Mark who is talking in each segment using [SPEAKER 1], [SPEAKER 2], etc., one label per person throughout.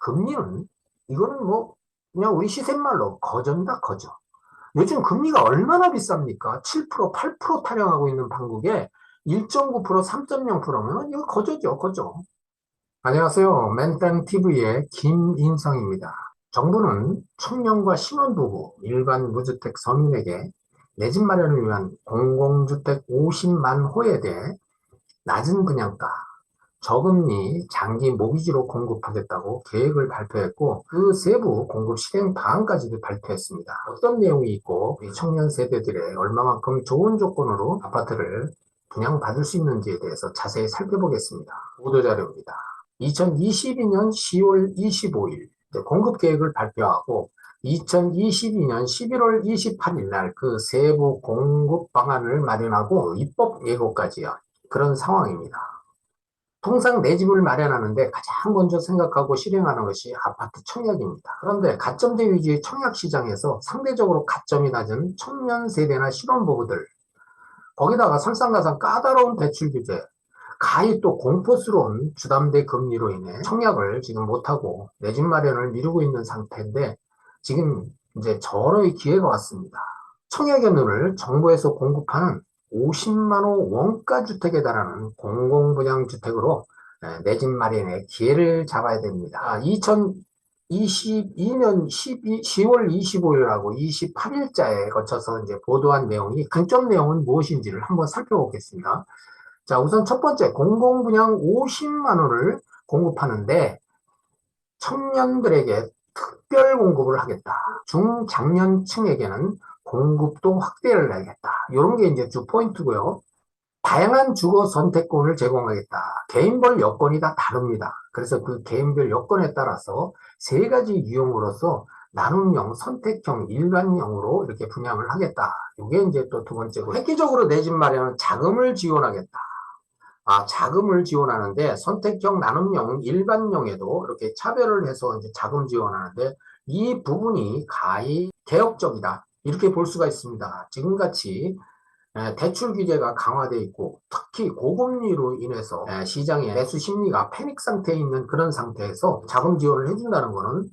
[SPEAKER 1] 금리는 이거는 뭐 그냥 우리 시세말로 거저입니다, 거저. 요즘 금리가 얼마나 비쌉니까? 7%, 8% 타령하고 있는 판국에 1.9%, 3.0%면 이거 거저죠, 거저. 안녕하세요. 맨땅TV의 김인성입니다. 정부는 청년과 신혼부부, 일반 무주택 서민에게 내 집 마련을 위한 공공주택 50만 호에 대해 낮은 분양가, 저금리, 장기 모기지로 공급하겠다고 계획을 발표했고 그 세부 공급 실행 방안까지도 발표했습니다. 어떤 내용이 있고 우리 청년 세대들의 얼마만큼 좋은 조건으로 아파트를 분양받을 수 있는지에 대해서 자세히 살펴보겠습니다. 보도자료입니다. 2022년 10월 25일 공급 계획을 발표하고 2022년 11월 28일 날 그 세부 공급 방안을 마련하고 입법 예고까지요. 그런 상황입니다. 통상 내 집을 마련하는데 가장 먼저 생각하고 실행하는 것이 아파트 청약입니다. 그런데 가점제 위주의 청약 시장에서 상대적으로 가점이 낮은 청년 세대나 신혼부부들, 거기다가 설상가상 까다로운 대출 규제, 가히 또 공포스러운 주담대 금리로 인해 청약을 지금 못하고 내 집 마련을 미루고 있는 상태인데 지금 이제 절호의 기회가 왔습니다. 청약의 눈을 정부에서 공급하는 50만 호 원가 주택에 달하는 공공분양주택으로 내 집 마련의 기회를 잡아야 됩니다. 2022년 10월 25일하고 28일자에 거쳐서 이제 보도한 내용이 근점 내용은 무엇인지를 한번 살펴보겠습니다. 자, 우선 첫 번째 공공분양 50만 호를 공급하는데 청년들에게 특별 공급을 하겠다. 중장년층에게는 공급도 확대를 하겠다. 이런 게 이제 주 포인트고요. 다양한 주거 선택권을 제공하겠다. 개인별 여건이 다 다릅니다. 그래서 그 개인별 여건에 따라서 세 가지 유형으로서 나눔형, 선택형, 일반형으로 이렇게 분양을 하겠다. 이게 이제 또 두 번째고, 획기적으로 내 집 마련은 자금을 지원하겠다. 자금을 지원하는데 선택형, 나눔형, 일반형에도 이렇게 차별을 해서 이제 자금 지원하는데 이 부분이 가히 개혁적이다. 이렇게 볼 수가 있습니다. 지금같이 대출 규제가 강화되어 있고 특히 고금리로 인해서 시장의 매수 심리가 패닉 상태에 있는 그런 상태에서 자금 지원을 해준다는 것은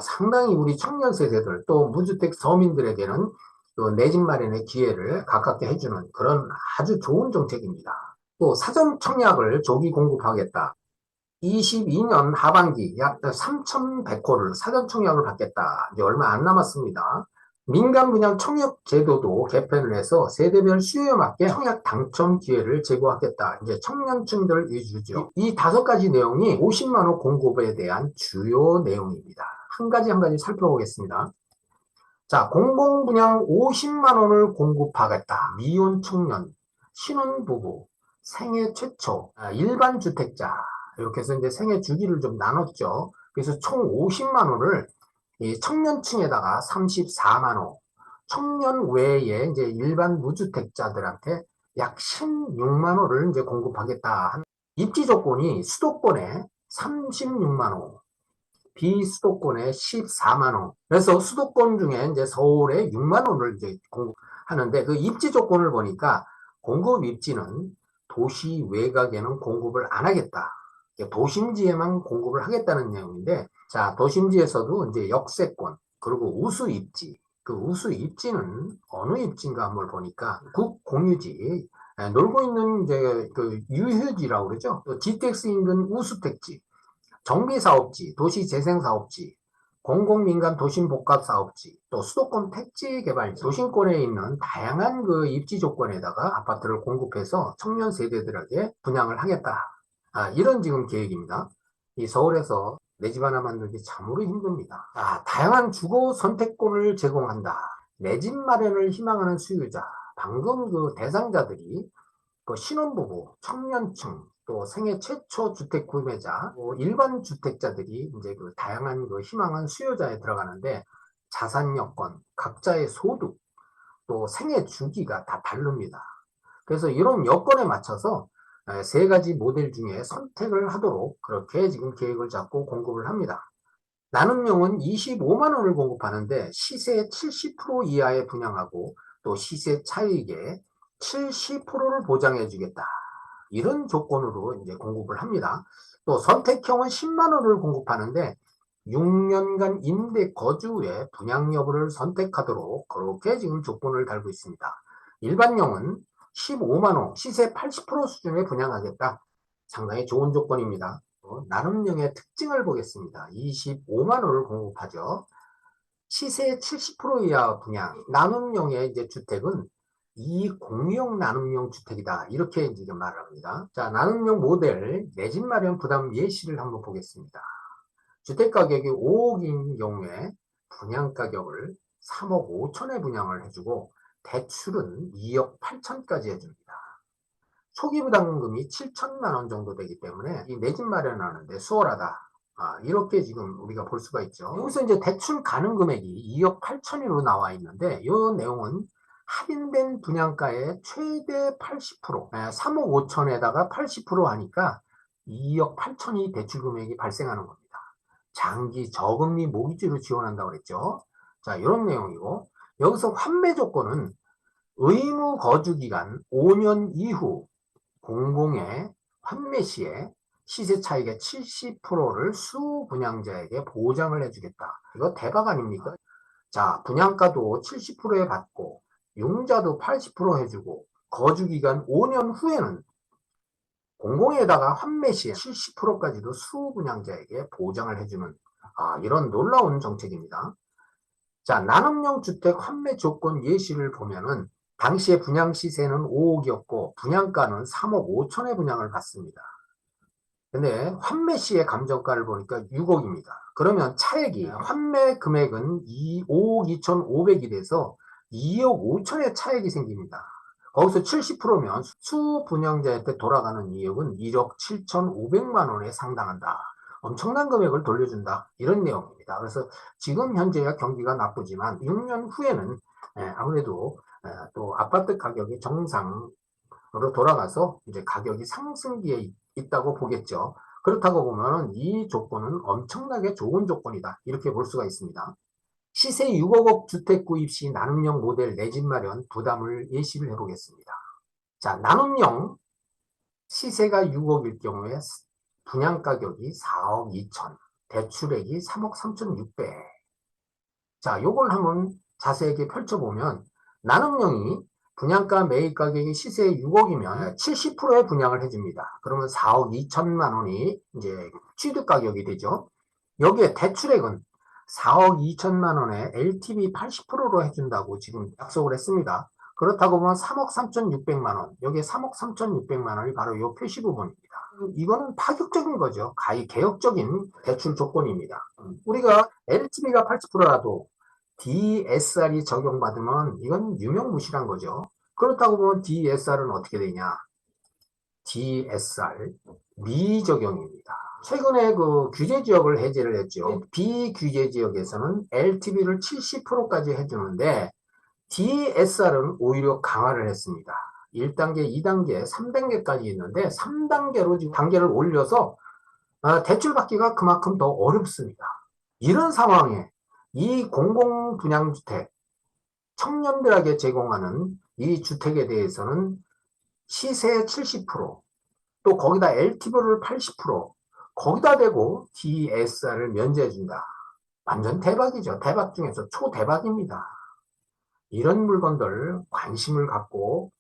[SPEAKER 1] 상당히 우리 청년 세대들 또 무주택 서민들에게는 내 집 마련의 기회를 가깝게 해주는 그런 아주 좋은 정책입니다. 또 사전 청약을 조기 공급하겠다. 22년 하반기 약 3,100호를 사전 청약을 받겠다. 이제 얼마 안 남았습니다. 민간 분양 청약 제도도 개편을 해서 세대별 수요에 맞게 청약 당첨 기회를 제공하겠다. 이제 청년층들 위주죠. 이 다섯 가지 내용이 50만 호 공급에 대한 주요 내용입니다. 한 가지 한 가지 살펴보겠습니다. 자, 공공분양 50만 원을 공급하겠다. 미혼 청년, 신혼부부, 생애 최초, 일반 주택자 이렇게 해서 이제 생애 주기를 좀 나눴죠. 그래서 총 50만 원을 이 청년층에다가 34만 원, 청년 외에 이제 일반 무주택자들한테 약 16만 원을 이제 공급하겠다. 입지 조건이 수도권에 36만 원, 비수도권에 14만 원. 그래서 수도권 중에 이제 서울에 6만 원을 이제 공급하는데 그 입지 조건을 보니까 공급 입지는 도시 외곽에는 공급을 안 하겠다. 도심지에만 공급을 하겠다는 내용인데, 자, 도심지에서도 이제 역세권, 그리고 우수 입지, 그 우수 입지는 어느 입지인가 한번 보니까 국공유지, 놀고 있는 이제 그 유휴지라고 그러죠. 또 GTX 인근 우수택지, 정비사업지, 도시재생사업지, 공공민간 도심복합사업지, 또 수도권 택지개발지, 도심권에 있는 다양한 그 입지 조건에다가 아파트를 공급해서 청년 세대들에게 분양을 하겠다. 이런 지금 계획입니다. 이 서울에서 내 집 하나 만들기 참으로 힘듭니다. 다양한 주거 선택권을 제공한다. 내 집 마련을 희망하는 수요자, 방금 그 대상자들이 그 신혼부부, 청년층, 또 생애 최초 주택 구매자, 일반 주택자들이 이제 그 다양한 그 희망한 수요자에 들어가는데 자산 여건, 각자의 소득, 또 생애 주기가 다 다릅니다. 그래서 이런 여건에 맞춰서 세 가지 모델 중에 선택을 하도록 그렇게 지금 계획을 잡고 공급을 합니다. 나눔용은 25만 원을 공급하는데 시세 70% 이하에 분양하고 또 시세 차익의 70%를 보장해 주겠다. 이런 조건으로 이제 공급을 합니다. 또 선택형은 10만 원을 공급하는데 6년간 임대 거주 후에 분양 여부를 선택하도록 그렇게 지금 조건을 달고 있습니다. 일반형은 15만원, 시세 80% 수준에 분양하겠다. 상당히 좋은 조건입니다. 나눔형의 특징을 보겠습니다. 25만원을 공급하죠. 시세 70% 이하 분양, 나눔형의 이제 주택은 이 공유형 나눔형 주택이다. 이렇게 이제 말을 합니다. 자, 나눔형 모델 내 집 마련 부담 예시를 한번 보겠습니다. 주택 가격이 5억인 경우에 분양 가격을 3억 5천에 분양을 해주고 대출은 2억 8천까지 해줍니다. 초기 부담금이 7천만 원 정도 되기 때문에 이 내 집 마련하는데 수월하다. 이렇게 지금 우리가 볼 수가 있죠. 여기서 이제 대출 가능 금액이 2억 8천으로 나와 있는데 이 내용은 할인된 분양가의 최대 80%, 3억 5천에다가 80% 하니까 2억 8천이 대출 금액이 발생하는 겁니다. 장기 저금리 모기지로 지원한다고 그랬죠. 자, 이런 내용이고 여기서 환매 조건은 의무 거주 기간 5년 이후 공공의 환매 시에 시세 차익의 70%를 수분양자에게 보장을 해주겠다. 이거 대박 아닙니까? 자, 분양가도 70%에 받고 융자도 80% 해주고 거주기간 5년 후에는 공공에다가 환매 시에 70%까지도 수분양자에게 보장을 해주는 이런 놀라운 정책입니다. 자, 나눔형 주택 환매 조건 예시를 보면은 당시에 분양 시세는 5억이었고 분양가는 3억 5천에 분양을 받습니다. 근데 환매 시의 감정가를 보니까 6억입니다. 그러면 차액이 환매 금액은 5억 2,500이 돼서 2억 5천의 차액이 생깁니다. 거기서 70%면 수분양자한테 돌아가는 이익은 1억 7,500만 원에 상당한다. 엄청난 금액을 돌려준다. 이런 내용입니다. 그래서 지금 현재야 경기가 나쁘지만 6년 후에는 아무래도 또 아파트 가격이 정상으로 돌아가서 이제 가격이 상승기에 있다고 보겠죠. 그렇다고 보면 이 조건은 엄청나게 좋은 조건이다. 이렇게 볼 수가 있습니다. 시세 6억억 주택 구입 시 나눔형 모델 내 집 마련 부담을 예시를 해보겠습니다. 자, 나눔형 시세가 6억일 경우에 분양 가격이 4억 2천, 대출액이 3억 3,600. 자, 요걸 한번 자세하게 펼쳐보면 나눔형이 분양가 매입 가격이 시세 6억이면 70%의 분양을 해줍니다. 그러면 4억 2천만 원이 이제 취득 가격이 되죠. 여기에 대출액은 4억 2천만 원에 LTV 80%로 해준다고 지금 약속을 했습니다. 그렇다고 보면 3억 3,600만 원, 여기에 3억 3,600만 원이 바로 이 표시 부분입니다. 이거는 파격적인 거죠. 가히 개혁적인 대출 조건입니다. 우리가 LTV가 80%라도 DSR이 적용받으면 이건 유명무실한 거죠. 그렇다고 보면 DSR은 어떻게 되냐? DSR 미적용입니다. 최근에 그 규제 지역을 해제를 했죠. 비규제 지역에서는 LTV를 70%까지 해주는데 DSR은 오히려 강화를 했습니다. 1단계, 2단계, 3단계까지 있는데 3단계로 지금 단계를 올려서 대출받기가 그만큼 더 어렵습니다. 이런 상황에 이 공공분양주택, 청년들에게 제공하는 이 주택에 대해서는 시세 70%, 또 거기다 LTV를 80%, 거기다 대고 DSR을 면제해준다. 완전 대박이죠. 대박 중에서 초대박입니다. 이런 물건들 관심을 갖고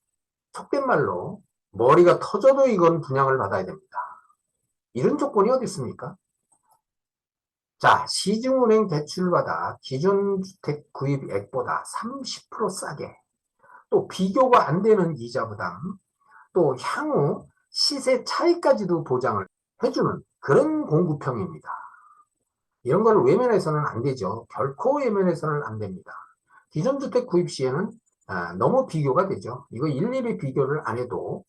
[SPEAKER 1] 속된 말로 머리가 터져도 이건 분양을 받아야 됩니다. 이런 조건이 어디 있습니까? 자, 시중은행 대출받아 기존 주택 구입액보다 30% 싸게, 또 비교가 안 되는 이자 부담, 또 향후 시세 차이까지도 보장을 해주는 그런 공급형입니다. 이런 걸 외면해서는 안 되죠. 결코 외면해서는 안 됩니다. 기존 주택 구입 시에는 너무 비교가 되죠. 이거 일일이 비교를 안 해도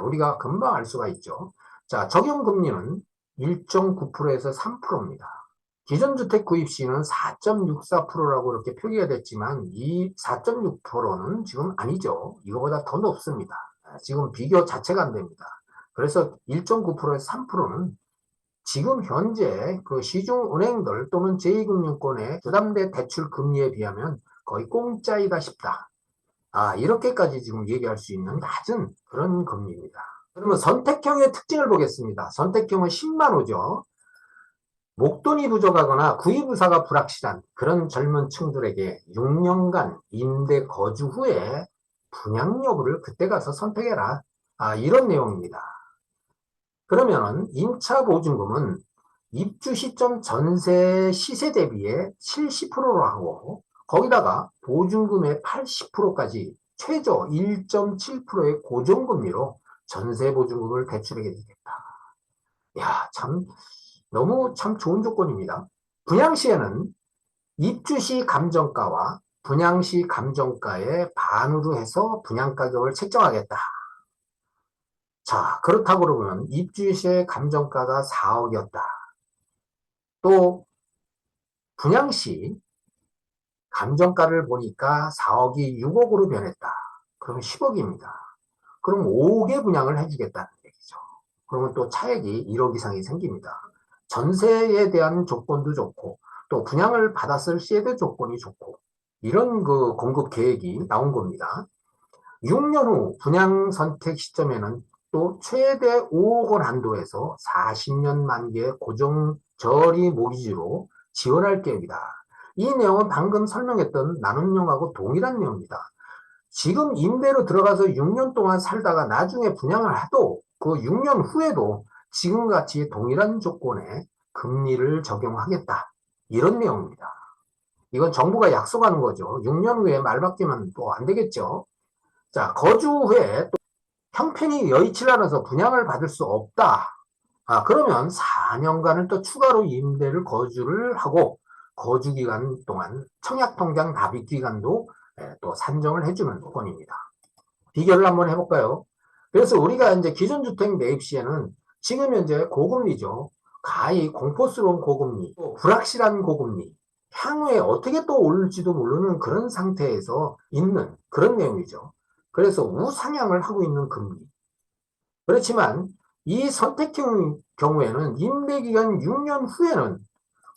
[SPEAKER 1] 우리가 금방 알 수가 있죠. 자, 적용 금리는 1.9%에서 3%입니다. 기존 주택 구입 시는 4.64%라고 이렇게 표기가 됐지만 이 4.6%는 지금 아니죠. 이거보다 더 높습니다. 지금 비교 자체가 안 됩니다. 그래서 1.9%에서 3%는 지금 현재 그 시중은행들 또는 제2금융권의 부담대 대출 금리에 비하면 거의 공짜이다 싶다. 이렇게까지 지금 얘기할 수 있는 낮은 그런 금리입니다. 그러면 선택형의 특징을 보겠습니다. 선택형은 10만 호죠. 목돈이 부족하거나 구입의사가 불확실한 그런 젊은 층들에게 6년간 임대 거주 후에 분양 여부를 그때 가서 선택해라. 이런 내용입니다. 그러면은 임차 보증금은 입주 시점 전세 시세 대비에 70%로 하고 거기다가 보증금의 80%까지 최저 1.7%의 고정금리로 전세 보증금을 대출하게 되겠다. 야, 참 너무 참 좋은 조건입니다. 분양 시에는 입주 시 감정가와 분양 시 감정가의 반으로 해서 분양 가격을 책정하겠다. 자, 그렇다고 그러면 입주 시의 감정가가 4억이었다. 또 분양 시 감정가를 보니까 4억이 6억으로 변했다. 그럼 10억입니다. 그럼 5억의 분양을 해주겠다는 얘기죠. 그러면 또 차액이 1억 이상이 생깁니다. 전세에 대한 조건도 좋고 또 분양을 받았을 시에도 조건이 좋고 이런 그 공급 계획이 나온 겁니다. 6년 후 분양 선택 시점에는 또 최대 5억 원 한도에서 40년 만기의 고정 저리 모기지로 지원할 계획이다. 이 내용은 방금 설명했던 나눔형하고 동일한 내용입니다. 지금 임대로 들어가서 6년 동안 살다가 나중에 분양을 해도 그 6년 후에도 지금같이 동일한 조건에 금리를 적용하겠다. 이런 내용입니다. 이건 정부가 약속하는 거죠. 6년 후에 말 바뀌면 또 안 되겠죠. 자, 거주 후에 또 형편이 여의치 않아서 분양을 받을 수 없다. 그러면 4년간을 또 추가로 임대를 거주를 하고 거주 기간 동안 청약통장 납입 기간도 또 산정을 해주는 조건입니다. 비교를 한번 해볼까요? 그래서 우리가 이제 기존주택 매입 시에는 지금 현재 고금리죠. 가히 공포스러운 고금리, 불확실한 고금리, 향후에 어떻게 또 오를지도 모르는 그런 상태에서 있는 그런 내용이죠. 그래서 우상향을 하고 있는 금리. 그렇지만 이 선택형 경우에는 임대기간 6년 후에는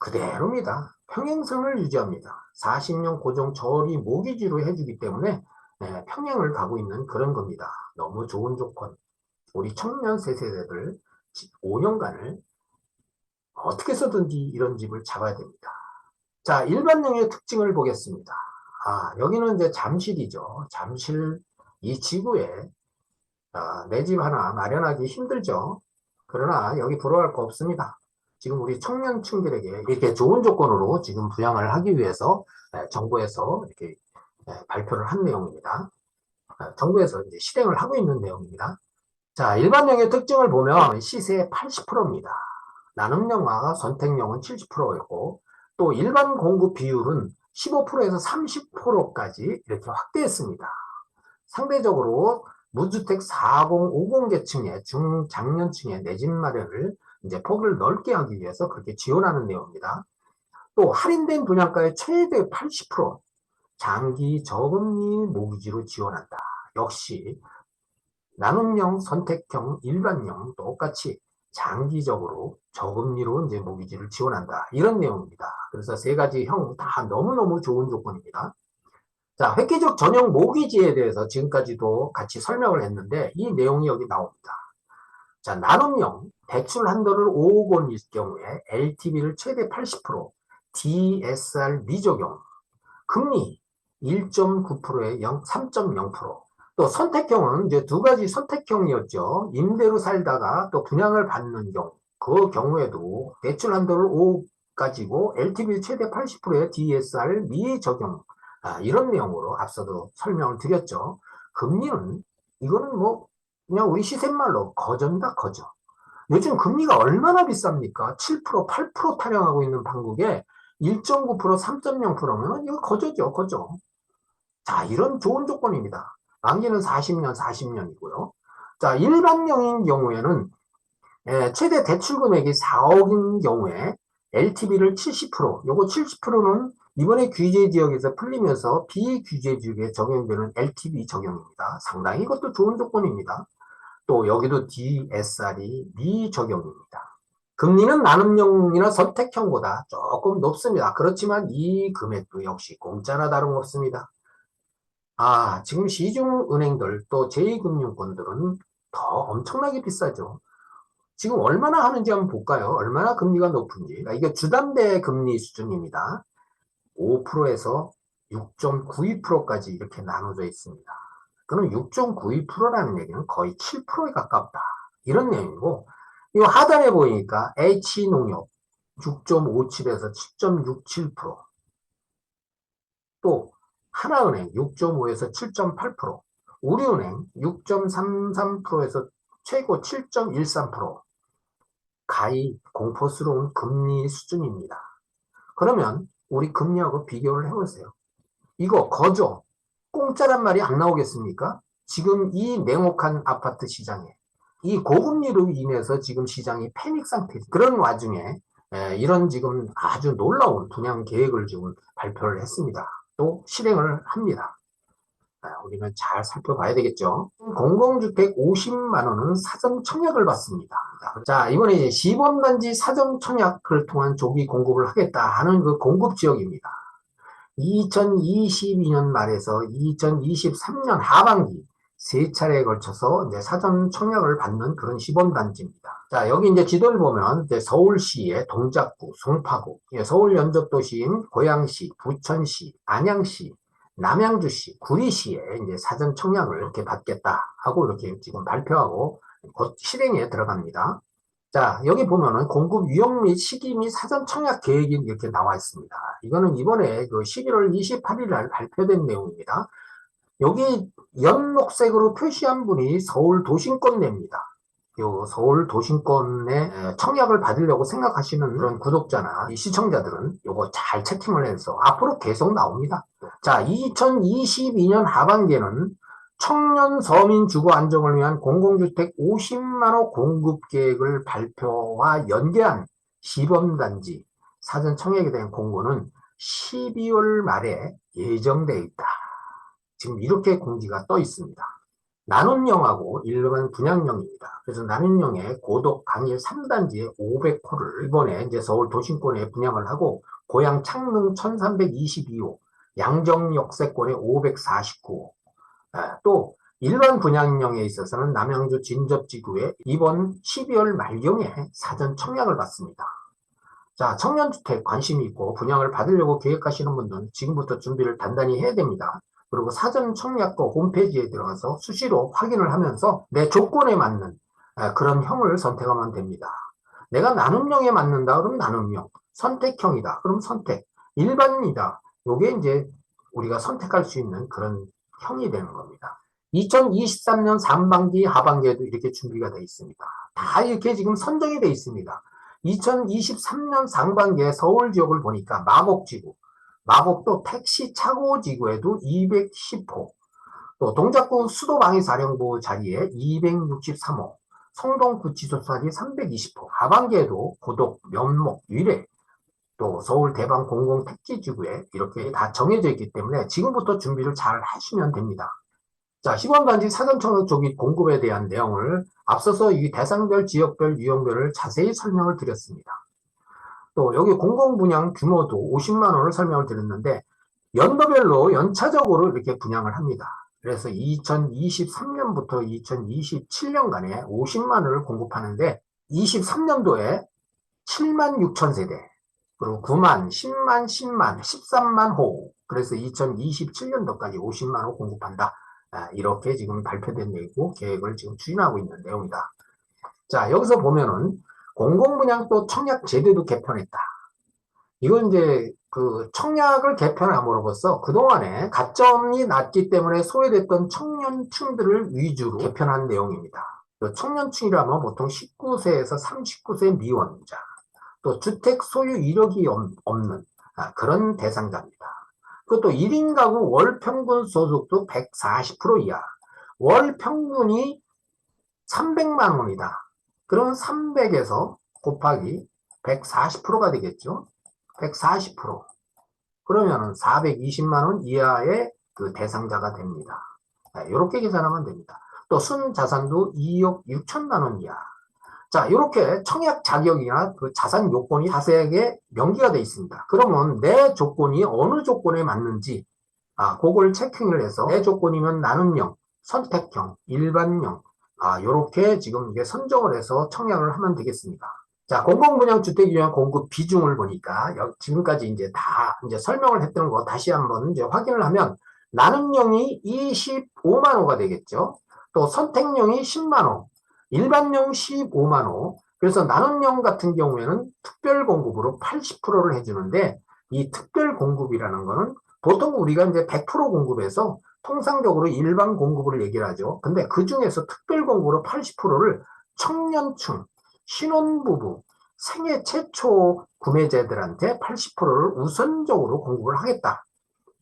[SPEAKER 1] 그대로입니다. 평행선을 유지합니다. 40년 고정 저리 모기지로 해주기 때문에 평행을 가고 있는 그런 겁니다. 너무 좋은 조건. 우리 청년 세대들 5년간을 어떻게 해서든지 이런 집을 잡아야 됩니다. 자, 일반형의 특징을 보겠습니다. 여기는 이제 잠실이죠. 잠실 이 지구에 내 집 하나 마련하기 힘들죠. 그러나 여기 부러워할 거 없습니다. 지금 우리 청년층들에게 이렇게 좋은 조건으로 지금 부양을 하기 위해서 정부에서 이렇게 발표를 한 내용입니다. 정부에서 이제 실행을 하고 있는 내용입니다. 자, 일반형의 특징을 보면 시세의 80%입니다. 나눔형과 선택형은 70%였고 또 일반 공급 비율은 15%에서 30%까지 이렇게 확대했습니다. 상대적으로 무주택 40, 50 계층의 중장년층의 내 집 마련을 이제 폭을 넓게 하기 위해서 그렇게 지원하는 내용입니다. 또 할인된 분양가의 최대 80% 장기 저금리 모기지로 지원한다. 역시 나눔형, 선택형, 일반형 똑같이 장기적으로 저금리로 이제 모기지를 지원한다. 이런 내용입니다. 그래서 세 가지 형 다 너무너무 좋은 조건입니다. 자, 획기적 전용 모기지에 대해서 지금까지도 같이 설명을 했는데 이 내용이 여기 나옵니다. 자, 나눔형 대출 한도를 5억 원일 경우에 LTV를 최대 80%, DSR 미적용, 금리 1.9%에 3.0%. 또 선택형은 이제 두 가지 선택형이었죠. 임대로 살다가 또 분양을 받는 경우. 그 경우에도 대출 한도를 5억 가지고 LTV 최대 80%의 DSR 미적용. 이런 내용으로 앞서도 설명을 드렸죠. 금리는 이거는 뭐 그냥 우리 시세말로 거저입니다. 거저. 요즘 금리가 얼마나 비쌉니까? 7%, 8% 타령하고 있는 판국에 1.9%, 3.0%면 이거 거저죠. 거저. 자, 이런 좋은 조건입니다. 만기는 40년, 40년이고요. 자, 일반형인 경우에는 최대 대출 금액이 4억인 경우에 LTV를 70%, 요거 70%는 이번에 규제 지역에서 풀리면서 비규제 지역에 적용되는 LTV 적용입니다. 상당히 이것도 좋은 조건입니다. 또 여기도 DSR이 미적용입니다. 금리는 나눔형이나 선택형보다 조금 높습니다. 그렇지만 이 금액도 역시 공짜나 다름없습니다. 지금 시중은행들 또 제2금융권들은 더 엄청나게 비싸죠. 지금 얼마나 하는지 한번 볼까요? 얼마나 금리가 높은지. 그러니까 이게 주담대 금리 수준입니다. 5%에서 6.92%까지 이렇게 나눠져 있습니다. 그럼 6.92%라는 얘기는 거의 7%에 가깝다. 이런 내용이고, 이 하단에 보이니까 H농협 6.57에서 7.67%, 또 하나은행 6.5에서 7.8%, 우리은행 6.33%에서 최고 7.13%, 가히 공포스러운 금리 수준입니다. 그러면 우리 금리하고 비교를 해보세요. 이거 거저 공짜란 말이 안 나오겠습니까? 지금 이 냉혹한 아파트 시장에 이 고금리로 인해서 지금 시장이 패닉 상태, 그런 와중에 이런 지금 아주 놀라운 분양 계획을 지금 발표를 했습니다. 또 실행을 합니다. 우리는 잘 살펴봐야 되겠죠. 공공주택 50만 원은 사전 청약을 받습니다. 자, 이번에 이제 시범단지 사전 청약을 통한 조기 공급을 하겠다 하는 그 공급 지역입니다. 2022년 말에서 2023년 하반기 세 차례에 걸쳐서 이제 사전 청약을 받는 그런 시범단지입니다. 자, 여기 이제 지도를 보면 이제 서울시의 동작구, 송파구, 서울 연접도시인 고양시, 부천시, 안양시, 남양주시, 구리시에 이제 사전 청약을 이렇게 받겠다 하고 이렇게 지금 발표하고 곧 실행에 들어갑니다. 자, 여기 보면은 공급 유형 및 시기 및 사전 청약 계획이 이렇게 나와 있습니다. 이거는 이번에 그 11월 28일 날 발표된 내용입니다. 여기 연녹색으로 표시한 분이 서울 도심권 내입니다. 요 서울 도심권에 청약을 받으려고 생각하시는 그런 구독자나 시청자들은 요거 잘 체킹을 해서 앞으로 계속 나옵니다. 자, 2022년 하반기에는 청년 서민 주거 안정을 위한 공공주택 50만 호 공급 계획을 발표와 연계한 시범단지 사전 청약에 대한 공고는 12월 말에 예정되어 있다. 지금 이렇게 공지가 떠 있습니다. 나눔형하고 일반 분양형입니다. 그래서 나눔형의 고덕 강일 3단지에 500호를 이번에 이제 서울 도심권에 분양을 하고 고양 창릉 1322호, 양정 역세권에 549호, 또 일반 분양형에 있어서는 남양주 진접지구에 이번 12월 말경에 사전 청약을 받습니다. 자, 청년주택 관심이 있고 분양을 받으려고 계획하시는 분들은 지금부터 준비를 단단히 해야 됩니다. 그리고 사전 청약과 홈페이지에 들어가서 수시로 확인을 하면서 내 조건에 맞는 그런 형을 선택하면 됩니다. 내가 나눔형에 맞는다 그럼 나눔형, 선택형이다 그럼 선택, 일반이다 요게 이제 우리가 선택할 수 있는 그런 형이 되는 겁니다. 2023년 상반기 하반기에도 이렇게 준비가 되어 있습니다. 다 이렇게 지금 선정이 되어 있습니다. 2023년 상반기에 서울 지역을 보니까 마곡지구, 마곡도 택시 차고 지구에도 210호, 또 동작구 수도방위사령부 자리에 263호, 성동구치소 자리 320호, 하반기에도 고덕, 면목, 위례, 또 서울 대방 공공택지지구에 이렇게 다 정해져 있기 때문에 지금부터 준비를 잘 하시면 됩니다. 자, 시범단지 사전청약 조기 공급에 대한 내용을 앞서서 이 대상별, 지역별, 유형별을 자세히 설명을 드렸습니다. 또 여기 공공분양 규모도 50만 원을 설명을 드렸는데 연도별로 연차적으로 이렇게 분양을 합니다. 그래서 2023년부터 2027년간에 50만 원을 공급하는데 23년도에 7만 6천 세대, 그리고 9만, 10만, 10만, 13만 호, 그래서 2027년도까지 50만 호 공급한다. 이렇게 지금 발표된 내용이고 계획을 지금 추진하고 있는 내용이다. 자, 여기서 보면은 공공분양도 청약 제도도 개편했다. 이건 이제 그 청약을 개편함으로써 그동안에 가점이 낮기 때문에 소외됐던 청년층들을 위주로 개편한 내용입니다. 청년층이라면 보통 19세에서 39세 미혼자, 또 주택 소유 이력이 없는 그런 대상자입니다. 그것도 1인 가구 월 평균 소득도 140% 이하, 월 평균이 300만 원이다. 그러면 300에서 곱하기 140%가 되겠죠. 140%. 그러면은 420만 원 이하의 그 대상자가 됩니다. 이렇게 계산하면 됩니다. 또 순자산도 2억 6천만 원 이하. 자, 이렇게 청약 자격이나 그 자산 요건이 자세하게 명기가 되어 있습니다. 그러면 내 조건이 어느 조건에 맞는지, 그걸 체킹을 해서 내 조건이면 나눔형, 선택형, 일반형, 요렇게 지금 이게 선정을 해서 청약을 하면 되겠습니다. 자, 공공분양주택 유형 공급 비중을 보니까 지금까지 이제 다 이제 설명을 했던 거 다시 한번 이제 확인을 하면 나눔형이 25만 호가 되겠죠. 또 선택형이 10만 호, 일반형 15만 호. 그래서 나눔형 같은 경우에는 특별 공급으로 80%를 해주는데 이 특별 공급이라는 거는 보통 우리가 이제 100% 공급해서 통상적으로 일반 공급을 얘기를 하죠. 근데 그 중에서 특별 공급으로 80%를 청년층, 신혼부부, 생애 최초 구매자들한테 80%를 우선적으로 공급을 하겠다.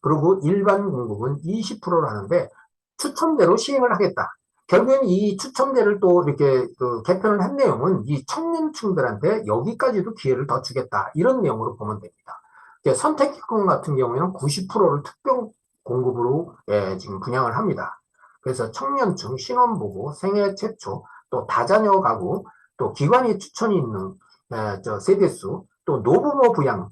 [SPEAKER 1] 그리고 일반 공급은 20%를 하는데 추첨제로 시행을 하겠다. 결국엔 이 추첨제를 또 이렇게 개편을 한 내용은 이 청년층들한테 여기까지도 기회를 더 주겠다. 이런 내용으로 보면 됩니다. 선택기권 같은 경우에는 90%를 특별 공급으로 지금 분양을 합니다. 그래서 청년층, 신혼부부, 생애 최초, 또 다자녀 가구, 또 기관이 추천이 있는 세대수, 또 노부모 부양,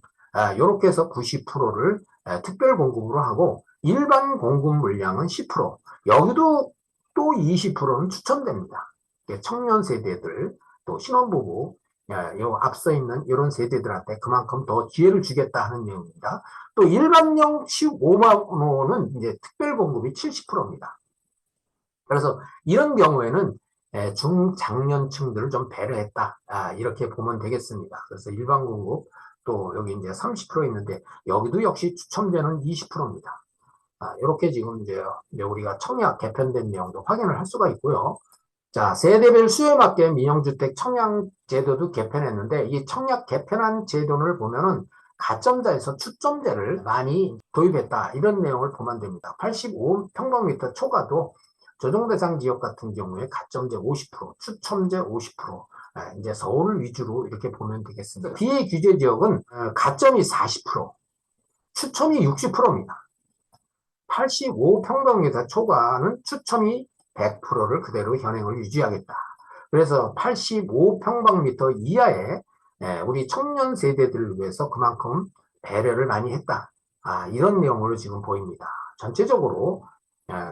[SPEAKER 1] 이렇게 해서 90%를 특별 공급으로 하고 일반 공급 물량은 10%, 여기도 또 20%는 추천됩니다. 청년 세대들, 또 신혼부부, 요 앞서 있는 이런 세대들한테 그만큼 더 기회를 주겠다 하는 내용입니다. 또 일반형 15만 호는 이제 특별 공급이 70%입니다. 그래서 이런 경우에는 중장년층들을 좀 배려했다. 이렇게 보면 되겠습니다. 그래서 일반 공급 또 여기 이제 30% 있는데 여기도 역시 추첨제는 20%입니다. 이렇게 지금 이제 우리가 청약 개편된 내용도 확인을 할 수가 있고요. 자, 세대별 수요에 맞게 민영주택 청약 제도도 개편했는데 이 청약 개편한 제도를 보면은 가점자에서 추첨제를 많이 도입했다. 이런 내용을 보면 됩니다. 85평방미터 초과도 조정대상 지역 같은 경우에 가점제 50%, 추첨제 50%, 이제 서울 위주로 이렇게 보면 되겠습니다. 비해 규제 지역은 가점이 40%, 추첨이 60%입니다. 85평방미터 초과는 추첨이 100%를 그대로 현행을 유지하겠다. 그래서 85평방미터 이하의 우리 청년 세대들을 위해서 그만큼 배려를 많이 했다. 이런 내용으로 지금 보입니다. 전체적으로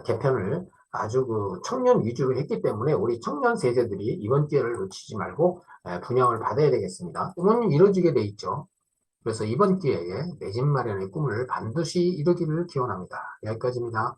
[SPEAKER 1] 개편을 아주 청년 위주로 했기 때문에 우리 청년 세대들이 이번 기회를 놓치지 말고 분양을 받아야 되겠습니다. 꿈은 이루어지게 돼 있죠. 그래서 이번 기회에 내 집 마련의 꿈을 반드시 이루기를 기원합니다. 여기까지입니다.